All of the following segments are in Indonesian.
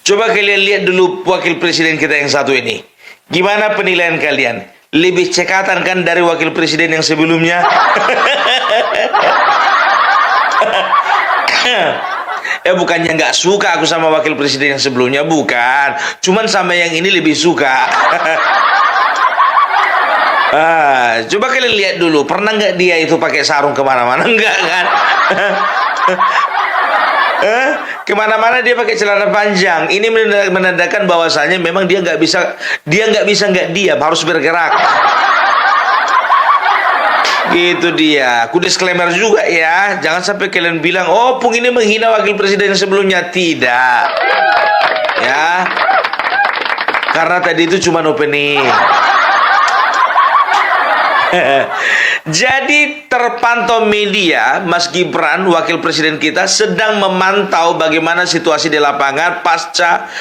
Coba kalian lihat dulu wakil presiden kita yang satu ini. Gimana penilaian kalian? Lebih cekatan kan dari wakil presiden yang sebelumnya? Bukannya nggak suka aku sama wakil presiden yang sebelumnya, bukan. Cuman sama yang ini lebih suka. Coba kalian lihat dulu, pernah nggak dia itu pakai sarung kemana-mana? Enggak kan? Kemana-mana dia pakai celana panjang. Ini menandakan bahwasanya memang dia nggak bisa nggak diam, harus bergerak. Gitu dia. Aku disclaimer juga ya, jangan sampai kalian bilang, oh Pung ini menghina wakil presiden yang sebelumnya. Tidak, ya, karena tadi itu cuma opening. Jadi terpantau media, Mas Gibran, wakil presiden kita, sedang memantau bagaimana situasi di lapangan pasca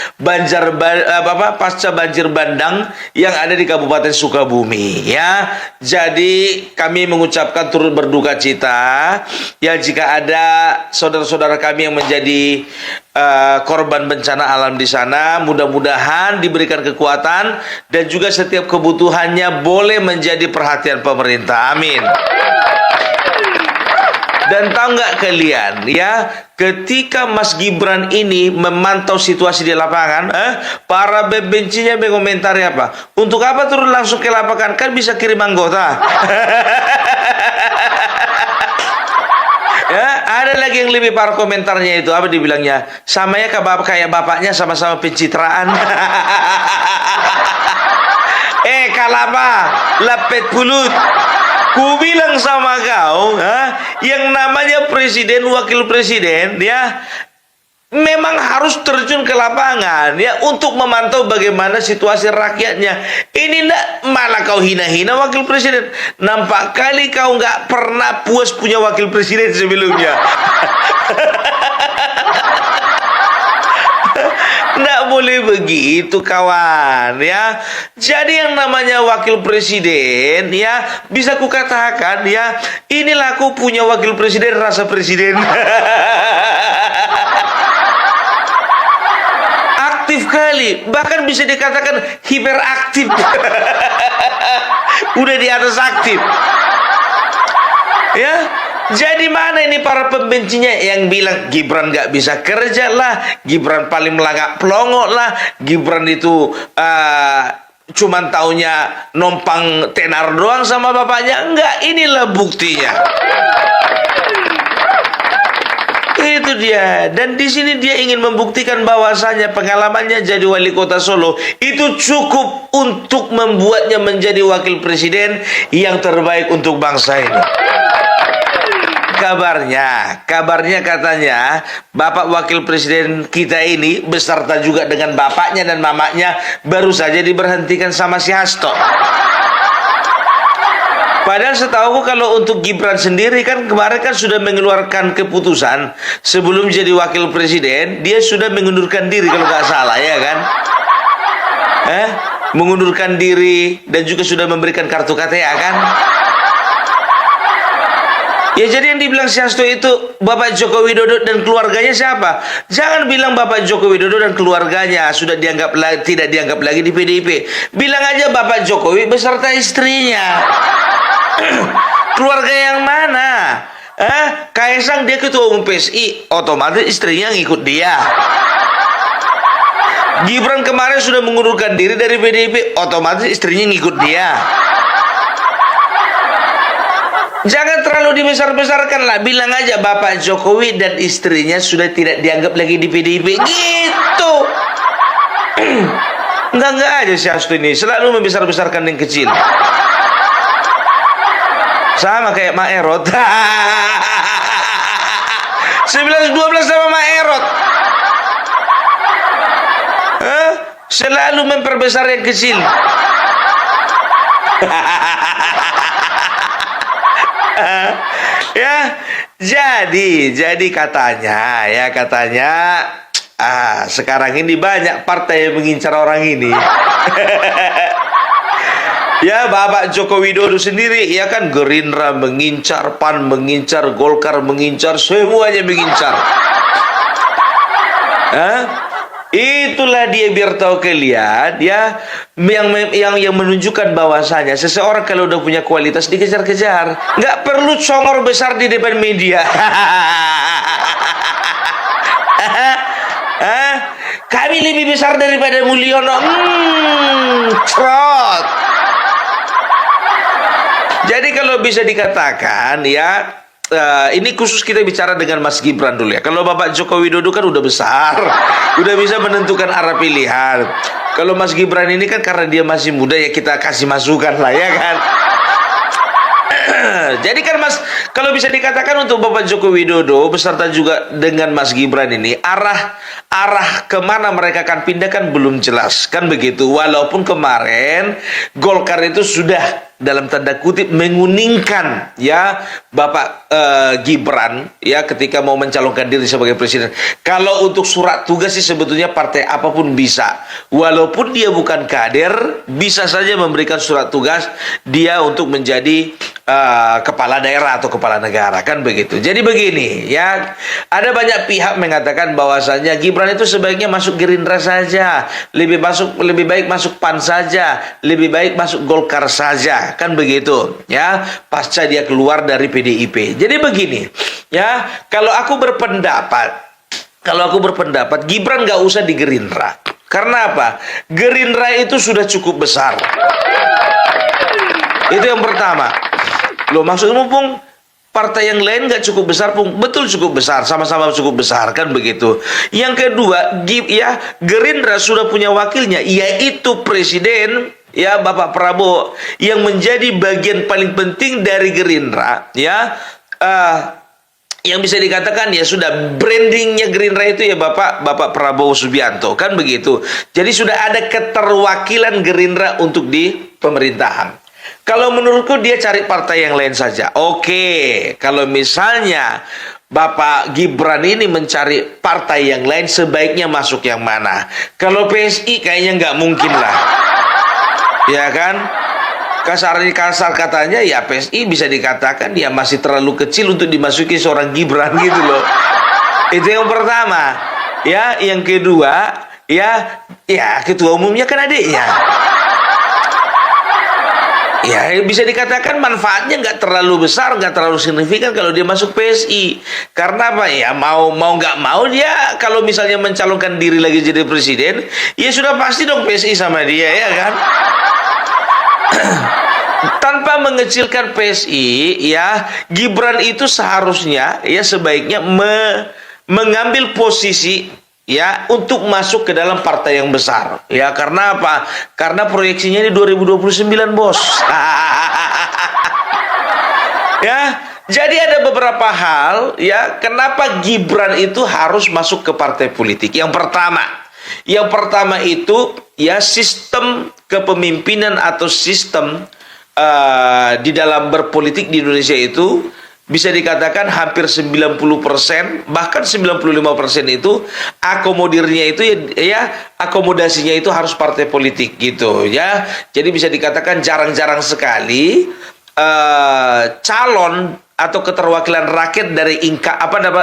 banjir bandang yang ada di Kabupaten Sukabumi. Ya, jadi kami mengucapkan turut berduka cita ya jika ada saudara-saudara kami yang menjadi korban bencana alam di sana. Mudah-mudahan diberikan kekuatan dan juga setiap kebutuhannya boleh menjadi perhatian pemerintah. Amin. Dan tahu nggak kalian ya, ketika Mas Gibran ini memantau situasi di lapangan, para bebencinya mengomentari apa? Untuk apa turun langsung ke lapangan? Kan bisa kirim anggota. Ya, ada lagi yang lebih parah komentarnya itu, apa dibilangnya? Samanya kayak bapaknya sama-sama pencitraan. Kalapa, lapet pulut. Ku bilang sama kau, yang namanya presiden, wakil presiden, ya, memang harus terjun ke lapangan ya untuk memantau bagaimana situasi rakyatnya. Ini ndak malah kau hina-hina wakil presiden. Nampak kali kau nggak pernah puas punya wakil presiden sebelumnya. Nggak boleh begitu kawan ya. Jadi yang namanya wakil presiden ya, bisa kukatakan ya, inilah aku punya wakil presiden rasa presiden. Aktif kali, bahkan bisa dikatakan hiperaktif. Udah di atas aktif. Ya, jadi mana ini para pembencinya yang bilang Gibran nggak bisa kerja lah, Gibran paling melangak pelongok lah, Gibran itu cuman taunya nompang tenar doang sama bapaknya. Enggak, inilah buktinya. Itu dia. Dan di sini dia ingin membuktikan bahwasanya pengalamannya jadi wali kota Solo itu cukup untuk membuatnya menjadi wakil presiden yang terbaik untuk bangsa ini. Kabarnya katanya Bapak Wakil Presiden kita ini beserta juga dengan bapaknya dan mamanya baru saja diberhentikan sama si Hasto. Padahal setahuku kalau untuk Gibran sendiri kan kemarin kan sudah mengeluarkan keputusan sebelum jadi wakil presiden dia sudah mengundurkan diri kalau nggak salah ya kan? Mengundurkan diri dan juga sudah memberikan kartu KTA kan? Ya, jadi yang dibilang si Hasto itu Bapak Joko Widodo dan keluarganya siapa? Jangan bilang Bapak Joko Widodo dan keluarganya sudah tidak dianggap lagi di PDIP. Bilang aja Bapak Jokowi beserta istrinya. Keluarga yang mana? Kaisang dia ketua umum PSI, otomatis istrinya ngikut dia. Gibran kemarin sudah mengundurkan diri dari PDIP, otomatis istrinya ngikut dia. Jangan terlalu dibesar-besarkan lah. Bilang aja Bapak Jokowi dan istrinya sudah tidak dianggap lagi di PDIP. Gitu. Enggak aja si Hasto ini selalu membesar-besarkan yang kecil. Sama kayak Mak Erot. 11-12 sama Mak Erot. Selalu memperbesar yang kecil. Ya, jadi katanya sekarang ini banyak partai yang mengincar orang ini. Ya, Bapak Joko Widodo sendiri ya kan, Gerindra mengincar, PAN mengincar, Golkar mengincar, semuanya mengincar. Itulah dia, biar tahu kalian ya, yang menunjukkan bahwasanya seseorang kalau udah punya kualitas dikejar-kejar, nggak perlu congor besar di depan media. Kami lebih besar daripada Mulyono. Trot. Jadi kalau bisa dikatakan ya, ini khusus kita bicara dengan Mas Gibran dulu ya. Kalau Bapak Joko Widodo kan udah besar, udah bisa menentukan arah pilihan. Kalau Mas Gibran ini kan karena dia masih muda ya, kita kasih masukan lah ya kan. Jadi kan Mas, kalau bisa dikatakan untuk Bapak Joko Widodo beserta juga dengan Mas Gibran ini, arah kemana mereka akan pindah kan belum jelas kan begitu. Walaupun kemarin Golkar itu sudah dalam tanda kutip menguningkan ya Bapak Gibran ya ketika mau mencalonkan diri sebagai presiden. Kalau untuk surat tugas sih sebetulnya partai apapun bisa, walaupun dia bukan kader bisa saja memberikan surat tugas dia untuk menjadi kepala daerah atau kepala negara kan begitu. Jadi begini ya, ada banyak pihak mengatakan bahwasanya Gibran itu sebaiknya masuk Gerindra saja, lebih baik masuk PAN saja, lebih baik masuk Golkar saja kan begitu ya, pasca dia keluar dari PDIP. Jadi begini ya, kalau aku berpendapat Gibran nggak usah di Gerindra. Karena apa? Gerindra itu sudah cukup besar. Itu yang pertama. Loh, maksudnya mumpung partai yang lain nggak cukup besar, pun betul cukup besar, sama-sama cukup besar kan begitu. Yang kedua, ya Gerindra sudah punya wakilnya, yaitu Presiden ya Bapak Prabowo, yang menjadi bagian paling penting dari Gerindra ya. Yang bisa dikatakan ya sudah brandingnya Gerindra itu ya Bapak Prabowo Subianto kan begitu. Jadi sudah ada keterwakilan Gerindra untuk di pemerintahan. Kalau menurutku dia cari partai yang lain saja. Oke, kalau misalnya Bapak Gibran ini mencari partai yang lain, sebaiknya masuk yang mana? Kalau PSI kayaknya nggak mungkin lah, ya kan? Kasar katanya ya PSI bisa dikatakan ya masih terlalu kecil untuk dimasuki seorang Gibran gitu loh. Itu yang pertama. Ya, yang kedua ya ketua umumnya kan adiknya. Ya bisa dikatakan manfaatnya nggak terlalu besar, nggak terlalu signifikan kalau dia masuk PSI. Karena apa ya, mau nggak mau dia kalau misalnya mencalonkan diri lagi jadi presiden, ya sudah pasti dong PSI sama dia ya kan. Tanpa mengecilkan PSI ya, Gibran itu seharusnya ya sebaiknya mengambil posisi ya untuk masuk ke dalam partai yang besar ya. Karena apa? Karena proyeksinya ini 2029 bos. Ya, jadi ada beberapa hal ya kenapa Gibran itu harus masuk ke partai politik. Yang pertama itu ya sistem kepemimpinan atau sistem di dalam berpolitik di Indonesia itu bisa dikatakan hampir 90%, bahkan 95% itu akomodirnya itu ya akomodasinya itu harus partai politik gitu ya. Jadi bisa dikatakan jarang-jarang sekali calon atau keterwakilan rakyat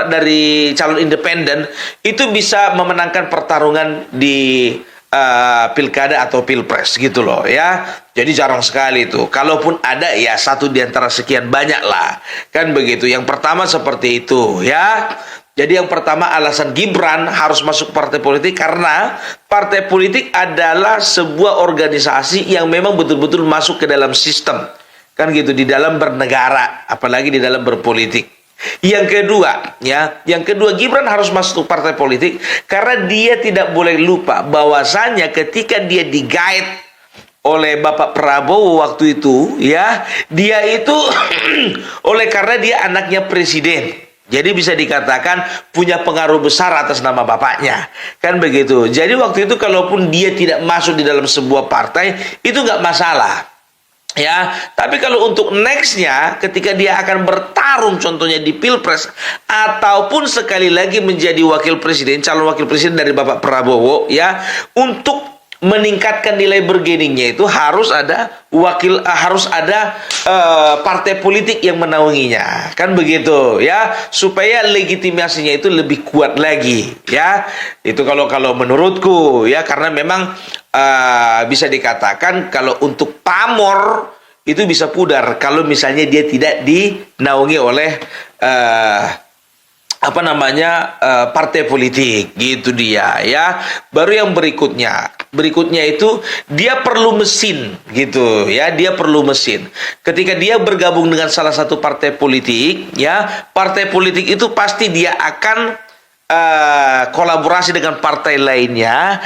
dari calon independen itu bisa memenangkan pertarungan di pilkada atau pilpres gitu loh ya. Jadi jarang sekali itu. Kalaupun ada ya satu di antara sekian banyak lah kan begitu. Yang pertama seperti itu ya. Jadi yang pertama alasan Gibran harus masuk partai politik karena partai politik adalah sebuah organisasi yang memang betul-betul masuk ke dalam sistem kan gitu, di dalam bernegara apalagi di dalam berpolitik. Yang kedua Gibran harus masuk partai politik karena dia tidak boleh lupa bahwasanya ketika dia digait oleh Bapak Prabowo waktu itu ya, dia itu karena dia anaknya presiden, jadi bisa dikatakan punya pengaruh besar atas nama bapaknya kan begitu. Jadi waktu itu kalaupun dia tidak masuk di dalam sebuah partai itu nggak masalah ya. Tapi kalau untuk nextnya ketika dia akan bertarung contohnya di pilpres ataupun sekali lagi menjadi wakil presiden, calon wakil presiden dari Bapak Prabowo ya, untuk meningkatkan nilai bargainingnya itu harus ada partai politik yang menaunginya, kan begitu ya, supaya legitimasinya itu lebih kuat lagi ya. Itu kalau menurutku ya, karena memang bisa dikatakan kalau untuk pamor itu bisa pudar kalau misalnya dia tidak dinaungi oleh partai politik, gitu dia ya. Baru yang berikutnya itu dia perlu mesin, gitu ya, dia perlu mesin. Ketika dia bergabung dengan salah satu partai politik ya, partai politik itu pasti dia akan kolaborasi dengan partai lainnya,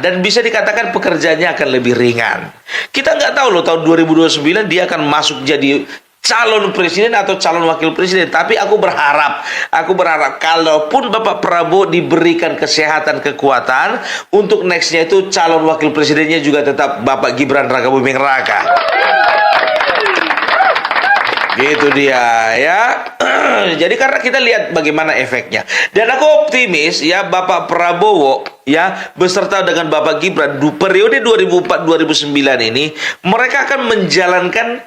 dan bisa dikatakan pekerjaannya akan lebih ringan. Kita nggak tahu loh tahun 2029 dia akan masuk jadi calon presiden atau calon wakil presiden, tapi aku berharap kalaupun Bapak Prabowo diberikan kesehatan, kekuatan untuk nextnya itu calon wakil presidennya juga tetap Bapak Gibran Rakabuming Raka. Gitu dia ya. Jadi karena kita lihat bagaimana efeknya, dan aku optimis ya, Bapak Prabowo ya beserta dengan Bapak Gibran di periode 2004-2009 ini mereka akan menjalankan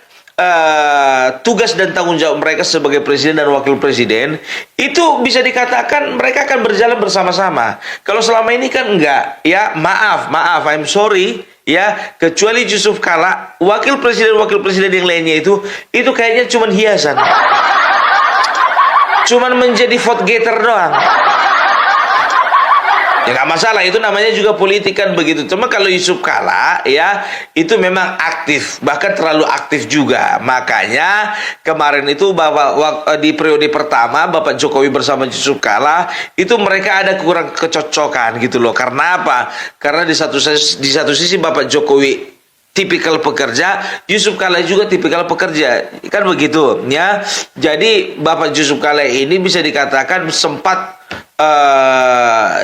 tugas dan tanggung jawab mereka sebagai presiden dan wakil presiden. Itu bisa dikatakan mereka akan berjalan bersama-sama. Kalau selama ini kan enggak ya, maaf, I'm sorry ya, kecuali Yusuf Kala, wakil presiden yang lainnya itu kayaknya cuman hiasan, cuman menjadi vote getter doang. Ya nggak masalah, itu namanya juga politik kan begitu. Cuma kalau Yusuf Kala ya, itu memang aktif, bahkan terlalu aktif juga. Makanya kemarin itu di periode pertama Bapak Jokowi bersama Yusuf Kala itu mereka ada kurang kecocokan gitu loh. Karena apa? Karena di satu sisi Bapak Jokowi tipikal pekerja, Yusuf Kala juga tipikal pekerja, kan begitu ya. Jadi Bapak Yusuf Kala ini bisa dikatakan sempat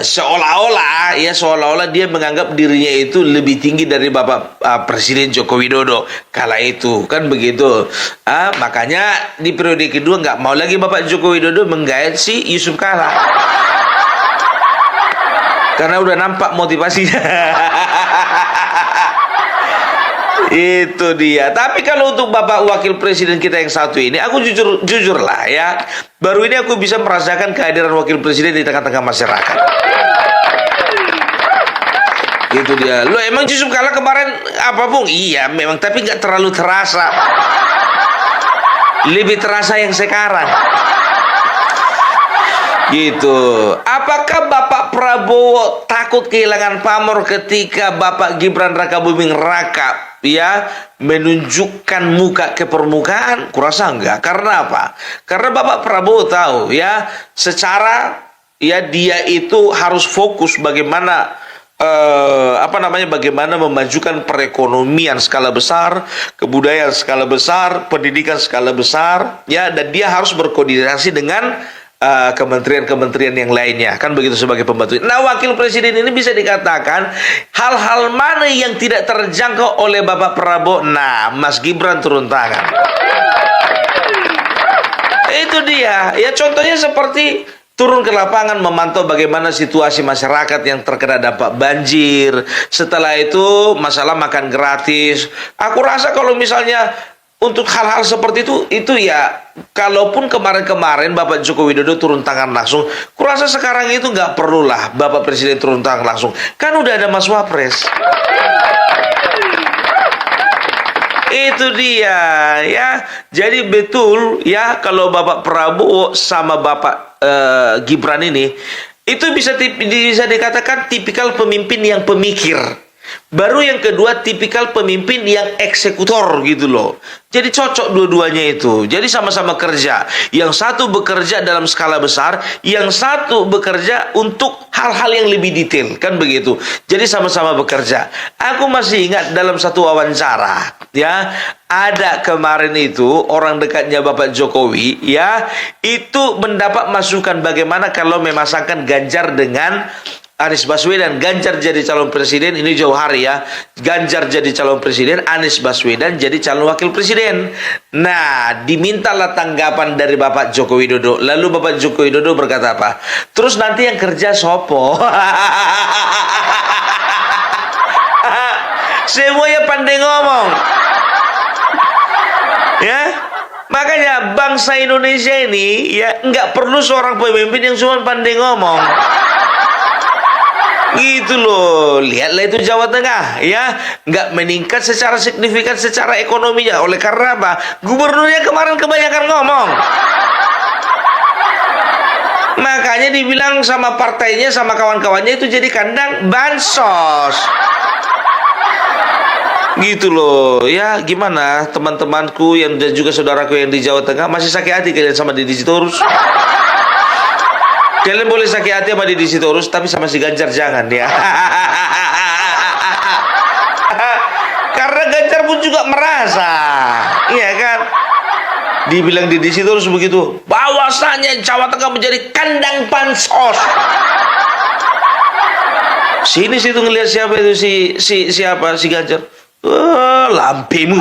seolah-olah dia menganggap dirinya itu lebih tinggi dari Bapak Presiden Joko Widodo kala itu, kan begitu. Makanya di periode kedua nggak mau lagi Bapak Joko Widodo menggait si Yusuf Kala karena udah nampak motivasinya. Itu dia. Tapi kalau untuk Bapak Wakil Presiden kita yang satu ini, aku jujur lah ya, baru ini aku bisa merasakan kehadiran Wakil Presiden di tengah-tengah masyarakat. Itu dia. Lo emang Yusuf Kala kemarin apa Bung? Iya memang, tapi nggak terlalu terasa. Lebih terasa yang sekarang. Gitu. Apakah Bapak Prabowo takut kehilangan pamor ketika Bapak Gibran Rakabuming Raka ya menunjukkan muka ke permukaan? Kurasa enggak. Karena apa? Karena Bapak Prabowo tahu ya, secara ya dia itu harus fokus bagaimana bagaimana memajukan perekonomian skala besar, kebudayaan skala besar, pendidikan skala besar ya, dan dia harus berkoordinasi dengan kementerian-kementerian yang lainnya, kan begitu, sebagai pembantu. Nah, wakil presiden ini bisa dikatakan hal-hal mana yang tidak terjangkau oleh Bapak Prabowo, nah Mas Gibran turun tangan. Itu dia ya, contohnya seperti turun ke lapangan memantau bagaimana situasi masyarakat yang terkena dampak banjir. Setelah itu masalah makan gratis. Aku rasa kalau misalnya untuk hal-hal seperti itu ya, kalaupun kemarin-kemarin Bapak Joko Widodo turun tangan langsung, kurasa sekarang itu nggak perlulah Bapak Presiden turun tangan langsung. Kan udah ada Mas Wapres. Itu dia ya. Jadi betul ya, kalau Bapak Prabowo sama Bapak Gibran ini, itu bisa dikatakan tipikal pemimpin yang pemikir. Baru yang kedua tipikal pemimpin yang eksekutor gitu loh. Jadi cocok dua-duanya itu. Jadi sama-sama kerja. Yang satu bekerja dalam skala besar, yang satu bekerja untuk hal-hal yang lebih detail, kan begitu. Jadi sama-sama bekerja. Aku masih ingat dalam satu wawancara ya, ada kemarin itu orang dekatnya Bapak Jokowi ya, itu mendapat masukan bagaimana kalau memasangkan Ganjar dengan Anies Baswedan. Ganjar jadi calon presiden, ini jauh hari ya. Ganjar jadi calon presiden, Anies Baswedan jadi calon wakil presiden. Nah, dimintalah tanggapan dari Bapak Joko Widodo. Lalu Bapak Joko Widodo berkata apa? Terus nanti yang kerja sopo? Semuanya pandai ngomong. Ya, makanya bangsa Indonesia ini ya nggak perlu seorang pemimpin yang cuma pandai ngomong. Gitu loh, lihatlah itu Jawa Tengah ya, nggak meningkat secara signifikan secara ekonominya. Oleh karena apa? Gubernurnya kemarin kebanyakan ngomong. Makanya dibilang sama partainya, sama kawan-kawannya itu jadi kandang bansos. Gitu loh ya, gimana teman-temanku yang dan juga saudaraku yang di Jawa Tengah, masih sakit hati kalian sama Deddy Sitorus? Kalian boleh sakit hati sama Deddy Sitorus, tapi sama si Ganjar jangan ya. Karena Ganjar pun juga merasa, iya kan? Dibilang Deddy Sitorus begitu, bahwasanya Jawa Tengah menjadi kandang bansos. Sini situ ngelihat siapa itu si Ganjar. Lampemu.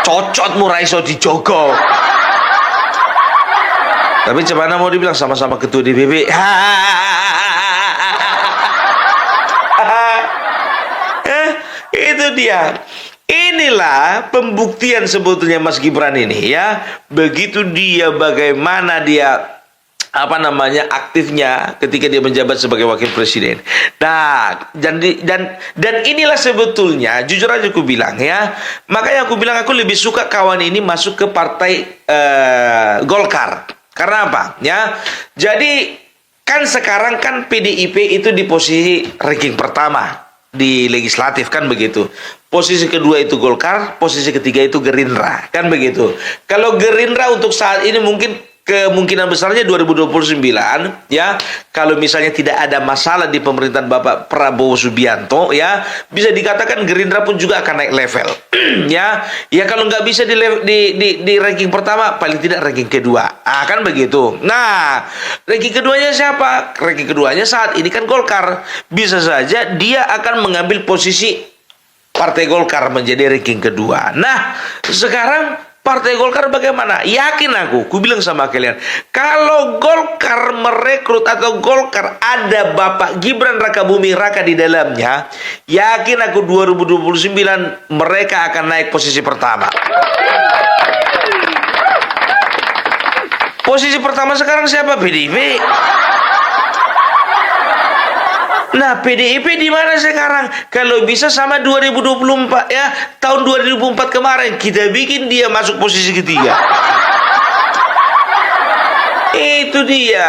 Cocotmu raiso dijogo. Tapi cemana mau dibilang sama-sama ketua DPP. Itu dia. Inilah pembuktian sebetulnya Mas Gibran ini ya. Begitu dia bagaimana dia aktifnya ketika dia menjabat sebagai wakil presiden. Nah, dan inilah sebetulnya jujur aja aku bilang ya. Makanya aku bilang aku lebih suka kawan ini masuk ke partai Golkar. Karena apa? Ya. Jadi kan sekarang kan PDIP itu di posisi ranking pertama di legislatif kan begitu. Posisi kedua itu Golkar, posisi ketiga itu Gerindra, kan begitu. Kalau Gerindra untuk saat ini mungkin kemungkinan besarnya 2029 ya, kalau misalnya tidak ada masalah di pemerintahan Bapak Prabowo Subianto ya, bisa dikatakan Gerindra pun juga akan naik level. ya kalau nggak bisa di ranking pertama, paling tidak ranking kedua. Kan begitu. Nah, ranking keduanya siapa? Ranking keduanya saat ini kan Golkar. Bisa saja dia akan mengambil posisi Partai Golkar menjadi ranking kedua. Nah, sekarang Partai Golkar bagaimana? Yakin aku bilang sama kalian, kalau Golkar merekrut atau Golkar ada Bapak Gibran Rakabuming Raka di dalamnya, yakin aku 2029 mereka akan naik posisi pertama. Posisi pertama sekarang siapa? PDIP. Nah, PDIP di mana sekarang? Kalau bisa sama 2024 ya, tahun 2004 kemarin kita bikin dia masuk posisi ketiga. Itu dia.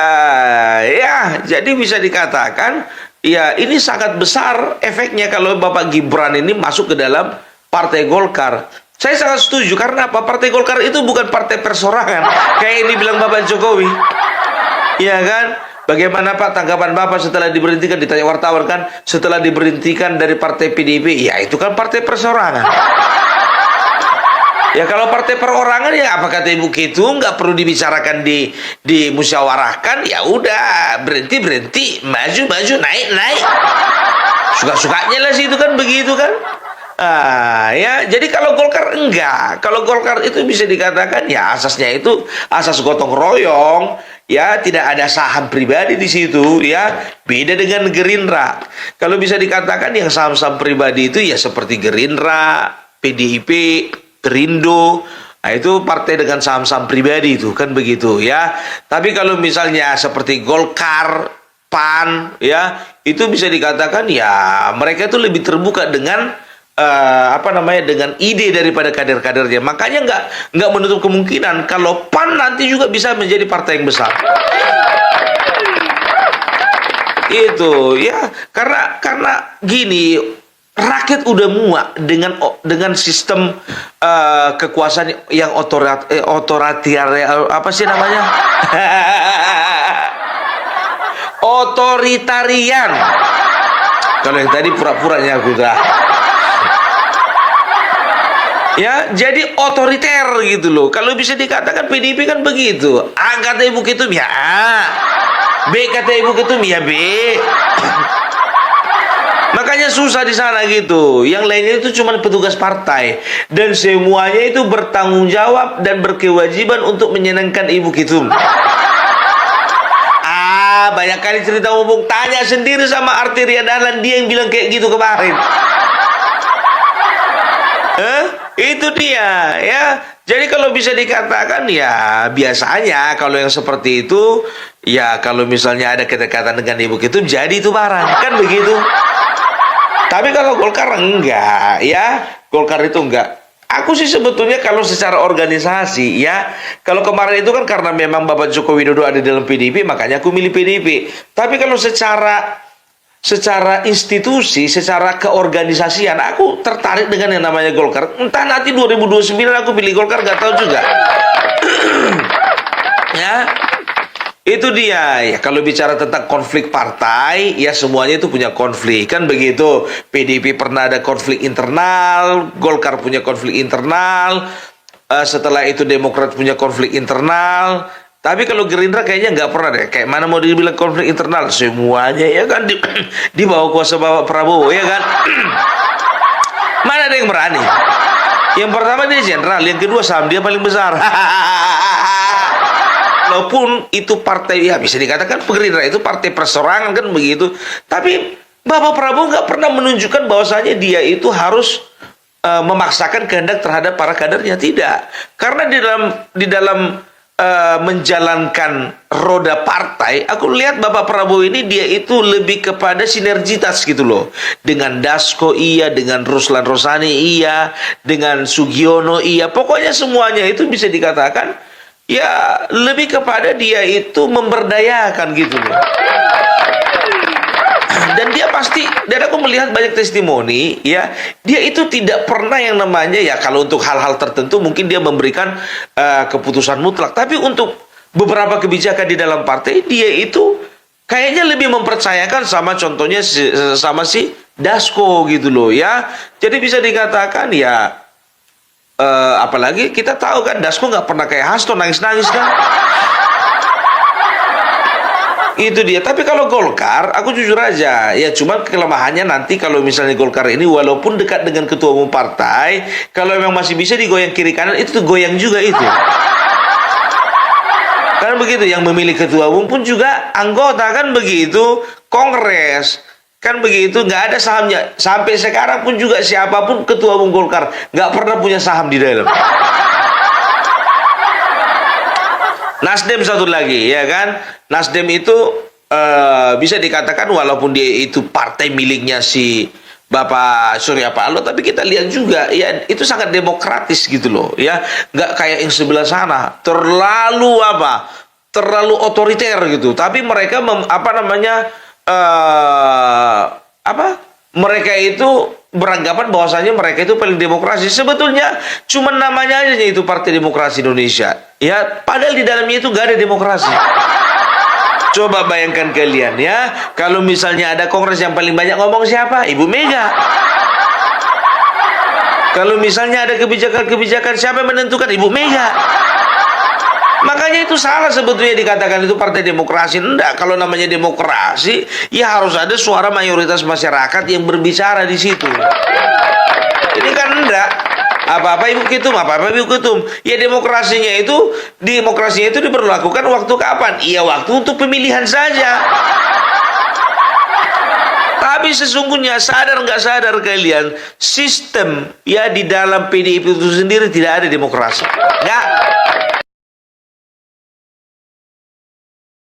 Ya, jadi bisa dikatakan ya ini sangat besar efeknya kalau Bapak Gibran ini masuk ke dalam Partai Golkar. Saya sangat setuju karena apa? Partai Golkar itu bukan partai persorangan kayak yang dibilang Bapak Jokowi. Iya kan? Bagaimana Pak tanggapan Bapak setelah diberhentikan, ditanya wartawan kan, setelah diberhentikan dari partai PDIP? Ya itu kan partai perseorangan. Ya kalau partai perorangan ya apa kata Ibu Ketu, nggak perlu dibicarakan di musyawarahkan, ya udah berhenti, maju naik. Suka-sukanya lah sih itu kan begitu kan. Ya jadi kalau Golkar enggak, kalau Golkar itu bisa dikatakan ya asasnya itu asas gotong royong. Ya, tidak ada saham pribadi di situ, ya. Beda dengan Gerindra. Kalau bisa dikatakan yang saham-saham pribadi itu ya seperti Gerindra, PDIP, Perindo. Nah, itu partai dengan saham-saham pribadi itu, kan begitu, ya. Tapi kalau misalnya seperti Golkar, PAN, ya, itu bisa dikatakan ya mereka itu lebih terbuka dengan dengan ide daripada kader-kadernya. Makanya nggak menutup kemungkinan kalau PAN nanti juga bisa menjadi partai yang besar. Itu ya karena gini, rakyat udah muak dengan sistem kekuasaan yang otoriter, apa sih namanya? Otoritarian. Kalau yang tadi pura-puranya aku udah. Ya, jadi otoriter gitu loh. Kalau bisa dikatakan PDIP kan begitu. A kata Ibu Ketum ya A, B kata Ibu Ketum ya B. Makanya susah di sana gitu. Yang lainnya itu cuma petugas partai dan semuanya itu bertanggung jawab dan berkewajiban untuk menyenangkan Ibu Ketum. banyak kali cerita umum. Tanya sendiri sama Arteria Dahlan, dia yang bilang kayak gitu kemarin. Itu dia, ya. Jadi kalau bisa dikatakan ya biasanya kalau yang seperti itu, ya kalau misalnya ada kedekatan dengan Ibu Ketum, jadi itu barang, kan begitu. Tapi kalau Golkar enggak, ya. Golkar itu enggak. Aku sih sebetulnya kalau secara organisasi, ya, kalau kemarin itu kan karena memang Bapak Joko Widodo ada dalam PDIP, makanya aku milih PDIP. Tapi kalau secara institusi, secara keorganisasian, aku tertarik dengan yang namanya Golkar. Entah nanti 2029 aku pilih Golkar, nggak tahu juga. Ya, itu dia. Ya, kalau bicara tentang konflik partai, ya semuanya itu punya konflik, kan begitu. PDIP pernah ada konflik internal, Golkar punya konflik internal, setelah itu Demokrat punya konflik internal. Tapi kalau Gerindra kayaknya nggak pernah deh. Kayak mana mau dibilang konflik internal? Semuanya ya kan di bawah kuasa Bapak Prabowo, ya kan. Mana ada yang berani? Yang pertama dia jenderal, yang kedua saham dia paling besar. Walaupun itu partai, ya bisa dikatakan Gerindra itu partai perseorangan, kan begitu. Tapi Bapak Prabowo nggak pernah menunjukkan bahwasanya dia itu harus memaksakan kehendak terhadap para kadernya, tidak. Karena di dalam menjalankan roda partai, aku lihat Bapak Prabowo ini dia itu lebih kepada sinergitas gitu loh. Dengan Dasko iya, dengan Ruslan Rosani iya, dengan Sugiono iya. Pokoknya semuanya itu bisa dikatakan ya lebih kepada dia itu memberdayakan gitu loh. Dan dia pasti, dan aku melihat banyak testimoni, ya, dia itu tidak pernah yang namanya, ya kalau untuk hal-hal tertentu mungkin dia memberikan keputusan mutlak, tapi untuk beberapa kebijakan di dalam partai, dia itu kayaknya lebih mempercayakan sama contohnya sama si Dasko gitu loh, ya. Jadi bisa dikatakan ya, apalagi kita tahu kan Dasko nggak pernah kayak Hasto nangis-nangis kan. Itu dia. Tapi kalau Golkar, aku jujur aja, ya cuman kelemahannya nanti kalau misalnya Golkar ini walaupun dekat dengan ketua umum partai, kalau memang masih bisa digoyang kiri kanan, itu tuh goyang juga itu. Kan begitu, yang memilih ketua umum pun juga anggota, kan begitu, kongres, kan begitu, nggak ada sahamnya. Sampai sekarang pun juga siapapun ketua umum Golkar nggak pernah punya saham di dalam. Nasdem satu lagi, ya kan? Nasdem itu bisa dikatakan walaupun dia itu partai miliknya si Bapak Surya Paloh, tapi kita lihat juga ya itu sangat demokratis gitu loh, ya. Nggak kayak yang sebelah sana, terlalu terlalu otoriter gitu. Tapi mereka mereka itu beranggapan bahwasanya mereka itu paling demokrasi. Sebetulnya cuma namanya aja itu Partai Demokrasi Indonesia. Ya, padahal di dalamnya itu gak ada demokrasi. Coba bayangkan kalian ya, kalau misalnya ada kongres yang paling banyak ngomong siapa? Ibu Mega. Kalau misalnya ada kebijakan-kebijakan, siapa yang menentukan? Ibu Mega. Makanya itu salah sebetulnya dikatakan itu partai demokrasi. Enggak, kalau namanya demokrasi, ya harus ada suara mayoritas masyarakat yang berbicara di situ. Ini kan enggak. Apa-apa Ibu Ketum, apa-apa Ibu Ketum. Ya demokrasinya itu diberlakukan waktu kapan? Iya, waktu untuk pemilihan saja. Tapi sesungguhnya sadar nggak sadar kalian, sistem ya di dalam PDIP itu sendiri tidak ada demokrasi. Nggak.